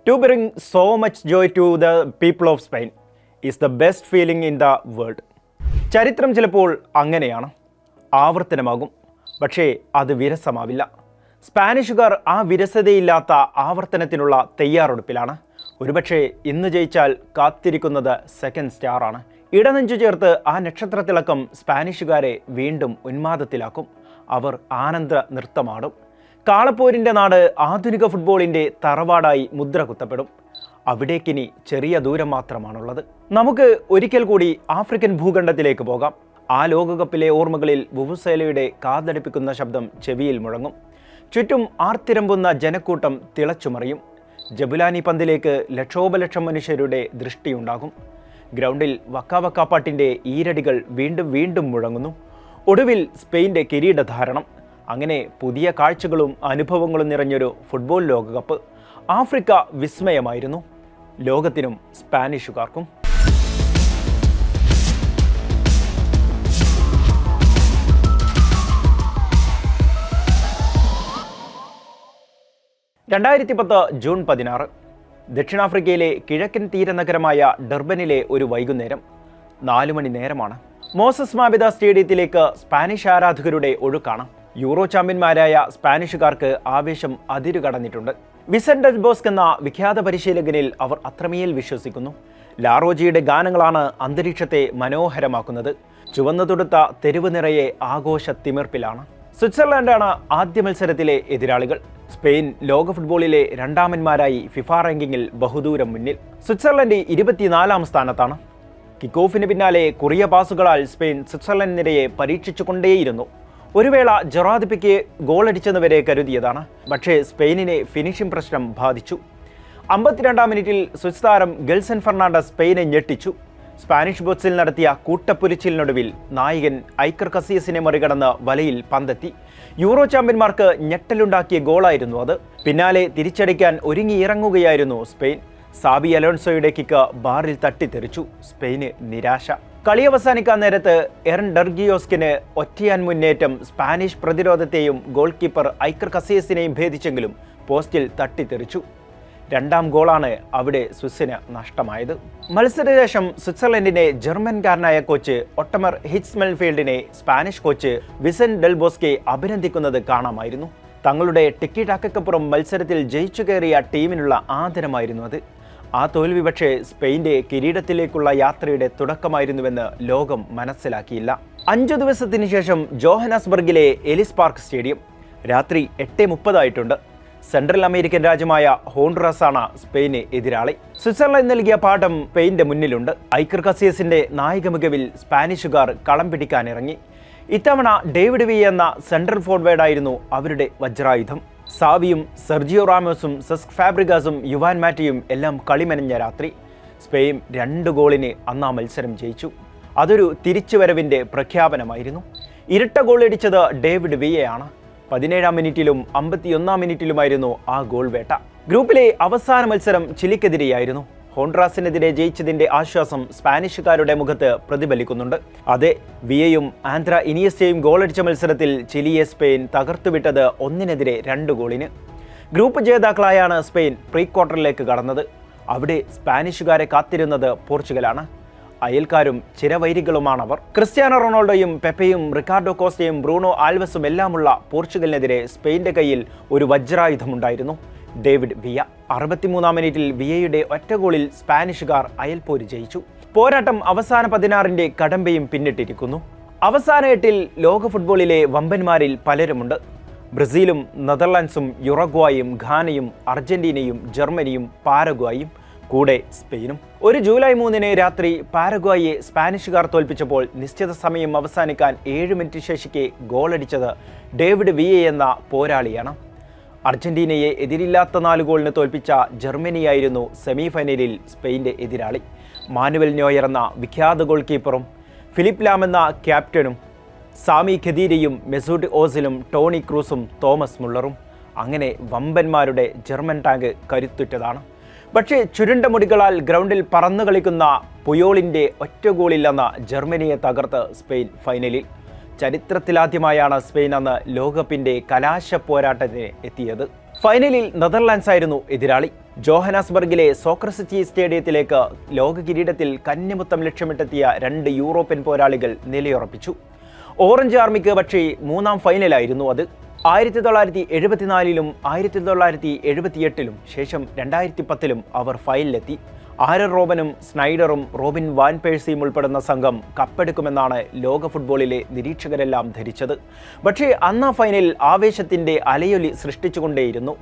To bring so much joy to the people of Spain is the best feeling in the world. ചരിത്രം ചിലപ്പോൾ അങ്ങനെയാണ്, ആവർത്തനമാകും, പക്ഷേ അത് വിരസമാവില്ല. സ്പാനിഷുകാർ ആ വിരസതയില്ലാത്ത ആവർത്തനത്തിനുള്ള തയ്യാറെടുപ്പിലാണ്. ഒരുപക്ഷെ ഇന്ന് ജയിച്ചാൽ കാത്തിരിക്കുന്നത് സെക്കൻഡ് സ്റ്റാറാണ്. ഇടനെഞ്ചു ചേർത്ത് ആ നക്ഷത്രത്തിളക്കം സ്പാനിഷുകാരെ വീണ്ടും ഉന്മാദത്തിലാക്കും. അവർ ആനന്ദ നൃത്തമാടും. കാളപ്പോരിൻ്റെ നാട് ആധുനിക ഫുട്ബോളിൻ്റെ തറവാടായി മുദ്ര കുത്തപ്പെടും. അവിടേക്കിനി ചെറിയ ദൂരം മാത്രമാണുള്ളത്. നമുക്ക് ഒരിക്കൽ കൂടി ആഫ്രിക്കൻ ഭൂഖണ്ഡത്തിലേക്ക് പോകാം. ആ ലോകകപ്പിലെ ഓർമ്മകളിൽ വുവുസേലയുടെ കാതടിപ്പിക്കുന്ന ശബ്ദം ചെവിയിൽ മുഴങ്ങും. ചുറ്റും ആർത്തിരമ്പുന്ന ജനക്കൂട്ടം തിളച്ചുമറിയും. ജബുലാനി പന്തിലേക്ക് ലക്ഷോപലക്ഷം മനുഷ്യരുടെ ദൃഷ്ടിയുണ്ടാകും. ഗ്രൗണ്ടിൽ വക്കാവക്കാപ്പാട്ടിൻ്റെ ഈരടികൾ വീണ്ടും വീണ്ടും മുഴങ്ങുന്നു. ഒടുവിൽ സ്പെയിൻ്റെ കിരീടധാരണം. അങ്ങനെ പുതിയ കാഴ്ചകളും അനുഭവങ്ങളും നിറഞ്ഞൊരു ഫുട്ബോൾ ലോകകപ്പ്. ആഫ്രിക്ക വിസ്മയമായിരുന്നു, ലോകത്തിനും സ്പാനിഷുകാർക്കും. ജൂൺ 16 ദക്ഷിണാഫ്രിക്കയിലെ കിഴക്കൻ തീരനഗരമായ ഡർബനിലെ ഒരു വൈകുന്നേരം. 4 മണി നേരമാണ്. മോസസ് മാബിദ സ്റ്റേഡിയത്തിലേക്ക് സ്പാനിഷ് ആരാധകരുടെ ഒഴുക്കാണ്. യൂറോ ചാമ്പ്യന്മാരായ സ്പാനിഷുകാർക്ക് ആവേശം അതിരുകടന്നിട്ടുണ്ട്. വിസൻ ഡെൽ ബോസ്ക് എന്ന വിഖ്യാത പരിശീലകനിൽ അവർ അത്രമേൽ വിശ്വസിക്കുന്നു. ലാറോജിയുടെ ഗാനങ്ങളാണ് അന്തരീക്ഷത്തെ മനോഹരമാക്കുന്നത്. ചുവന്നു തൊടുത്ത തെരുവ് നിറയെ ആഘോഷ തിമിർപ്പിലാണ്. സ്വിറ്റ്സർലൻഡാണ് ആദ്യ മത്സരത്തിലെ എതിരാളികൾ. സ്പെയിൻ ലോക ഫുട്ബോളിലെ രണ്ടാമന്മാരായി ഫിഫ റാങ്കിങ്ങിൽ ബഹുദൂരം മുന്നിൽ. സ്വിറ്റ്സർലൻഡ് 24-ാം സ്ഥാനത്താണ്. കിക്ക് ഓഫിന് പിന്നാലെ കുറിയ പാസുകളാൽ സ്പെയിൻ സ്വിറ്റ്സർലൻഡിനെതിരെ പരീക്ഷിച്ചുകൊണ്ടേയിരുന്നു. ഒരു വേള ജൊറാദ് പിക്കെ ഗോളടിച്ചെന്നുവരെ കരുതിയതാണ്. പക്ഷേ സ്പെയിനിനെ ഫിനിഷിംഗ് പ്രശ്നം ബാധിച്ചു. 52-ാം മിനിറ്റിൽ സ്വിസ് താരം ഗെൽസൺ ഫെർണാണ്ടസ് സ്പെയിനെ ഞെട്ടിച്ചു. സ്പാനിഷ് ബോക്സിൽ നടത്തിയ കൂട്ടപ്പൊരിച്ചിലിനൊടുവിൽ നായകൻ ഐക്കർ കസിയസിനെ മറികടന്ന് വലയിൽ പന്തെത്തി. യൂറോ ചാമ്പ്യന്മാർക്ക് ഞെട്ടലുണ്ടാക്കിയ ഗോളായിരുന്നു അത്. പിന്നാലെ തിരിച്ചടിക്കാൻ ഒരുങ്ങിയിറങ്ങുകയായിരുന്നു സ്പെയിൻ. സാബി അലോൺസോയുടെ കിക്ക് ബാറിൽ തട്ടിത്തെറിച്ചു. സ്പെയിന് നിരാശ. കളി അവസാനിക്കാൻ നേരത്ത് എറൻ ഡർഗിയോസ്കിന് ഒറ്റയാൻ മുന്നേറ്റം സ്പാനിഷ് പ്രതിരോധത്തെയും ഗോൾ കീപ്പർ ഐക്കർ കസിയസിനെയും ഭേദിച്ചെങ്കിലും പോസ്റ്റിൽ തട്ടിത്തെറിച്ചു. 2ാം ഗോളാണ് അവിടെ സ്വിസിന് നഷ്ടമായത്. മത്സരശേഷം സ്വിറ്റ്സർലൻഡിനെ ജർമ്മൻകാരനായ കോച്ച് ഒട്ടമർ ഹിറ്റ്സ്മെൽഫീൽഡിനെ സ്പാനിഷ് കോച്ച് വിസൻ ഡെൽ ബോസ്കെ അഭിനന്ദിക്കുന്നത് കാണാമായിരുന്നു. തങ്ങളുടെ ടിക്കി ടാക്കപ്പുറം മത്സരത്തിൽ ജയിച്ചു കയറിയ ടീമിനുള്ള ആദരമായിരുന്നു അത്. ആ തോൽവി പക്ഷേ സ്പെയിൻ്റെ കിരീടത്തിലേക്കുള്ള യാത്രയുടെ തുടക്കമായിരുന്നുവെന്ന് ലോകം മനസ്സിലാക്കിയില്ല. 5 ദിവസത്തിന് ശേഷം ജോഹനാസ്ബർഗിലെ എലിസ് പാർക്ക് സ്റ്റേഡിയം. രാത്രി 8:30 ആയിട്ടുണ്ട്. സെൻട്രൽ അമേരിക്കൻ രാജ്യമായ ഹോണ്ടുറസാണ് സ്പെയിന് എതിരാളി. സ്വിറ്റ്സർലൻഡ് നൽകിയ പാഠം സ്പെയിൻ്റെ മുന്നിലുണ്ട്. ഐക്കർ കസിയസിന്റെ നായിക മികവിൽ സ്പാനിഷുകാർ കളം പിടിക്കാനിറങ്ങി. ഇത്തവണ ഡേവിഡ് വി എന്ന സെൻട്രൽ ഫോർവേഡായിരുന്നു അവരുടെ വജ്രായുധം. സാവിയും സെർജിയോ റാമോസും സെസ്ക് ഫാബ്രിഗാസും യുവാൻ മാറ്റിയും എല്ലാം കളിമെനഞ്ഞ രാത്രി. സ്പെയിൻ 2 ഗോളിന് അന്ന് ആ മത്സരം ജയിച്ചു. അതൊരു തിരിച്ചുവരവിൻ്റെ പ്രഖ്യാപനമായിരുന്നു. ഇരട്ട ഗോളടിച്ചത് ഡേവിഡ് വിയയാണ്. 17-ാം മിനിറ്റിലും 51-ാം മിനിറ്റിലുമായിരുന്നു ആ ഗോൾ വേട്ട. ഗ്രൂപ്പിലെ അവസാന മത്സരം ചിലിക്കെതിരെയായിരുന്നു. ഹോണ്ടുറാസിനെതിരെ ജയിച്ചതിൻ്റെ ആശ്വാസം സ്പാനിഷുകാരുടെ മുഖത്ത് പ്രതിഫലിക്കുന്നുണ്ട്. അതെ, വിയയും ആന്ത്ര ഇനിയസ്റ്റയും ഗോളടിച്ച മത്സരത്തിൽ ചിലിയെ സ്പെയിൻ തകർത്തുവിട്ടത് 1-2 ഗോളിന്. ഗ്രൂപ്പ് ജേതാക്കളായാണ് സ്പെയിൻ പ്രീ ക്വാർട്ടറിലേക്ക് കടന്നത്. അവിടെ സ്പാനിഷുകാരെ കാത്തിരുന്നത് പോർച്ചുഗലാണ്. അയൽക്കാരും ചിരവൈരികളുമാണവർ. ക്രിസ്ത്യാനോ റൊണാൾഡോയും പെപ്പയും റിക്കാർഡോ കോസ്റ്റയും ബ്രൂണോ ആൽവസും എല്ലാമുള്ള പോർച്ചുഗലിനെതിരെ സ്പെയിൻ്റെ കയ്യിൽ ഒരു വജ്രായുധമുണ്ടായിരുന്നു, ഡേവിഡ് വിയ. 63-ാം മിനിറ്റിൽ വിയയുടെ ഒറ്റ ഗോളിൽ സ്പാനിഷുകാർ അയൽപ്പോര് ജയിച്ചു. പോരാട്ടം അവസാന 16-ന്റെ കടമ്പയും പിന്നിട്ടിരിക്കുന്നു. അവസാന 8-ൽ ലോക ഫുട്ബോളിലെ വമ്പന്മാരിൽ പലരുമുണ്ട്. ബ്രസീലും നെതർലാൻഡ്സും യുറഗ്വായും ഘാനയും അർജന്റീനയും ജർമ്മനിയും പാരഗ്വായും, കൂടെ സ്പെയിനും. ഒരു ജൂലൈ 3-ന് രാത്രി പാരഗ്വായെ സ്പാനിഷുകാർ തോൽപ്പിച്ചപ്പോൾ നിശ്ചിത സമയം അവസാനിക്കാൻ 7 മിനിറ്റ് ശേഷിക്കെ ഗോളടിച്ചത് ഡേവിഡ് വിയ എന്ന പോരാളിയാണ്. അർജന്റീനയെ എതിരില്ലാത്ത 4 ഗോളിന് തോൽപ്പിച്ച ജർമ്മനിയായിരുന്നു സെമിഫൈനലിൽ സ്പെയിൻ്റെ എതിരാളി. മാനുവൽ നോയർ എന്ന വിഖ്യാത ഗോൾ കീപ്പറും ഫിലിപ്പ് ലാം എന്ന ക്യാപ്റ്റനും സാമി ഖദീരയും മെസൂട്ട് ഓസിലും ടോണി ക്രൂസും തോമസ് മുള്ളറും. അങ്ങനെ വമ്പന്മാരുടെ ജർമ്മൻ ടാങ്ക് കരുത്തുറ്റതാണ്. പക്ഷേ ചുരുണ്ട മുടികളാൽ ഗ്രൗണ്ടിൽ പറന്നു കളിക്കുന്ന പുയോളിൻ്റെ ഒറ്റ ഗോളില്ലെന്ന ജർമ്മനിയെ തകർത്ത് സ്പെയിൻ ഫൈനലിൽ. ചരിത്രത്തിലാദ്യമായാണ് സ്പെയിൻ അന്ന് ലോകകപ്പിൻ്റെ കലാശ പോരാട്ടത്തിന് എത്തിയത്. ഫൈനലിൽ നെതർലാൻഡ്സ് ആയിരുന്നു എതിരാളി. ജോഹനാസ്ബർഗിലെ സോക്കർ സിറ്റി സ്റ്റേഡിയത്തിലേക്ക് ലോക കിരീടത്തിൽ കന്നിമുത്തം ലക്ഷ്യമിട്ടെത്തിയ 2 യൂറോപ്യൻ പോരാളികൾ നിലയുറപ്പിച്ചു. ഓറഞ്ച് ആർമിക്ക് പക്ഷേ 3ാം ഫൈനലായിരുന്നു അത്. 1974-ലും 1978-ലും ശേഷം 2010-ലും അവർ ഫൈനലിലെത്തി. ആരൻ റോബനും സ്നൈഡറും റോബിൻ വാൻ പേഴ്സിയും ഉൾപ്പെടുന്ന സംഘം കപ്പെടുക്കുമെന്നാണ് ലോക ഫുട്ബോളിലെ നിരീക്ഷകരെല്ലാം ധരിച്ചത്. പക്ഷേ അന്ന് ഫൈനൽ ആവേശത്തിൻ്റെ അലയൊലി സൃഷ്ടിച്ചുകൊണ്ടേയിരുന്നു.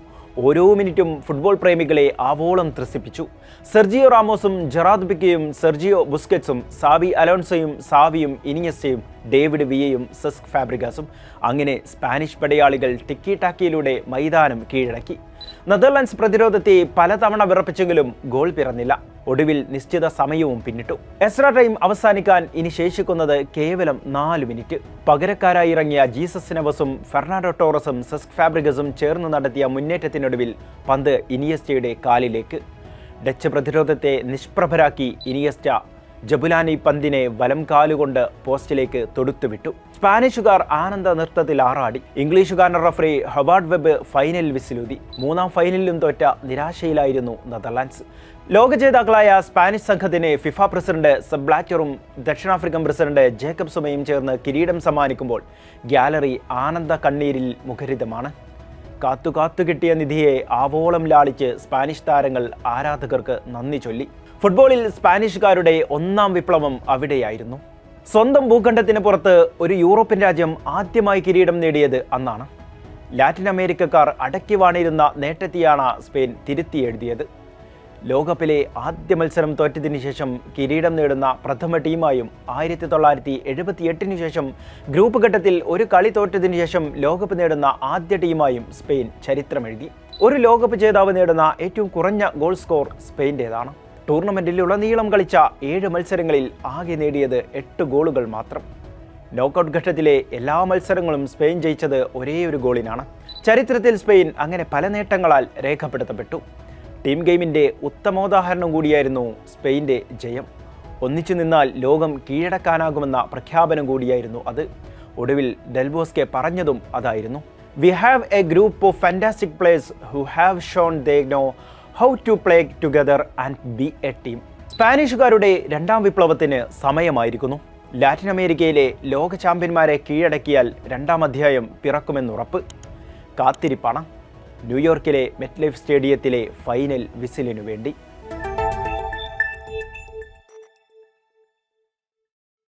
ഓരോ മിനിറ്റും ഫുട്ബോൾ പ്രേമികളെ ആവോളം ത്രസിപ്പിച്ചു. സെർജിയോ റാമോസും ജെറാർഡ് പിക്കെയും സെർജിയോ ബുസ്കറ്റ്സും സാവി അലോൺസോയും സാവിയും ഇനിയസ്റ്റയും ഡേവിഡ് വിയയും സെസ്ക് ഫാബ്രിഗാസും അങ്ങനെ സ്പാനിഷ് പടയാളികൾ ടിക്കി ടാക്കിയിലൂടെ മൈതാനം കീഴടക്കി. നെതർലൻഡ്സ് പ്രതിരോധത്തെ പലതവണ വിറപ്പിച്ചെങ്കിലും ഗോൾ പിറന്നില്ല. ഒടുവിൽ നിശ്ചിത സമയവും പിന്നിട്ടു. എക്സ്ട്രാ ടൈം അവസാനിക്കാൻ ഇനി ശേഷിക്കുന്നത് കേവലം 4 മിനിറ്റ്. പകരക്കാരായി ഇറങ്ങിയ ജീസസ് നെവസും ഫെർണാണ്ടോ ടോറസും സെസ്ക് ഫാബ്രിഗസും ചേർന്ന് നടത്തിയ മുന്നേറ്റത്തിനൊടുവിൽ പന്ത് ഇനിയസ്റ്റയുടെ കാലിലേക്ക്. ഡച്ച് പ്രതിരോധത്തെ നിഷ്പ്രഭരാക്കി ഇനിയസ്റ്റ ജബുലാനി പന്തിനെ വലം കാലുകൊണ്ട് പോസ്റ്റിലേക്ക് തൊടുത്തുവിട്ടു. സ്പാനിഷുകാർ ആനന്ദ നൃത്തത്തിൽ ആറാടി. ഇംഗ്ലീഷുകാരൻ റഫറി ഹവാർഡ് വെബ് ഫൈനൽ വിസിലൂതി. 3ാം ഫൈനലിലും തോറ്റ നിരാശയിലായിരുന്നു നെതർലാൻഡ്സ്. ലോക ജേതാക്കളായ സ്പാനിഷ് സംഘത്തിന് ഫിഫ പ്രസിഡന്റ് സെപ്പ് ബ്ലാറ്ററും ദക്ഷിണാഫ്രിക്കൻ പ്രസിഡന്റ് ജേക്കബ് സുമയും ചേർന്ന് കിരീടം സമ്മാനിക്കുമ്പോൾ ഗ്യാലറി ആനന്ദ കണ്ണീരിൽ മുഖരിതമാണ്. കാത്തു കിട്ടിയ നിധിയെ ആവോളം ലാളിച്ച് സ്പാനിഷ് താരങ്ങൾ ആരാധകർക്ക് നന്ദി ചൊല്ലി. ഫുട്ബോളിൽ സ്പാനിഷുകാരുടെ 1ാം വിപ്ലവം അവിടെയായിരുന്നു. സ്വന്തം ഭൂഖണ്ഡത്തിന് പുറത്ത് ഒരു യൂറോപ്യൻ രാജ്യം ആദ്യമായി കിരീടം നേടിയത് അന്നാണ്. ലാറ്റിൻ അമേരിക്കക്കാർ അടക്കി വാണിരുന്ന നേട്ടത്തെയാണ് സ്പെയിൻ തിരുത്തി എഴുതിയത്. ലോകകപ്പിലെ ആദ്യ മത്സരം തോറ്റതിനു ശേഷം കിരീടം നേടുന്ന പ്രഥമ ടീമായും 1978 ശേഷം ഗ്രൂപ്പ് ഘട്ടത്തിൽ ഒരു കളി തോറ്റതിനു ശേഷം ലോകകപ്പ് നേടുന്ന ആദ്യ ടീമായും സ്പെയിൻ ചരിത്രമെഴുതി. ഒരു ലോകകപ്പ് ജേതാവ് നേടുന്ന ഏറ്റവും കുറഞ്ഞ ഗോൾ സ്കോർ സ്പെയിൻ്റേതാണ്. ടൂർണമെൻറ്റിലുടനീളം കളിച്ച 7 മത്സരങ്ങളിൽ ആകെ നേടിയത് 8 ഗോളുകൾ മാത്രം. നോക്കൌട്ട് ഘട്ടത്തിലെ എല്ലാ മത്സരങ്ങളും സ്പെയിൻ ജയിച്ചത് ഒരേ ഒരു ഗോളിനാണ്. ചരിത്രത്തിൽ സ്പെയിൻ അങ്ങനെ പല നേട്ടങ്ങളാൽ രേഖപ്പെടുത്തപ്പെട്ടു. ടീം ഗെയിമിൻ്റെ ഉത്തമോദാഹരണം കൂടിയായിരുന്നു സ്പെയിൻ്റെ ജയം. ഒന്നിച്ചു നിന്നാൽ ലോകം കീഴടക്കാനാകുമെന്ന പ്രഖ്യാപനം കൂടിയായിരുന്നു അത്. ഒടുവിൽ ഡെൽബോസ്കെ പറഞ്ഞതും അതായിരുന്നു. We have a group of fantastic players who have shown they know how to play together and be a team. സ്പാനിഷുകാരുടെ 2ാം വിപ്ലവത്തിന് സമയമായിരിക്കുന്നു. ലാറ്റിൻ അമേരിക്കയിലെ ലോക ചാമ്പ്യന്മാരെ കീഴടക്കിയാൽ 2ാം അധ്യായം പിറക്കുമെന്നുറപ്പ്. കാത്തിരിപ്പാണ് ന്യൂയോർക്കിലെ മെറ്റ്ലൈഫ് സ്റ്റേഡിയത്തിലെ ഫൈനൽ വിസിലിനു വേണ്ടി.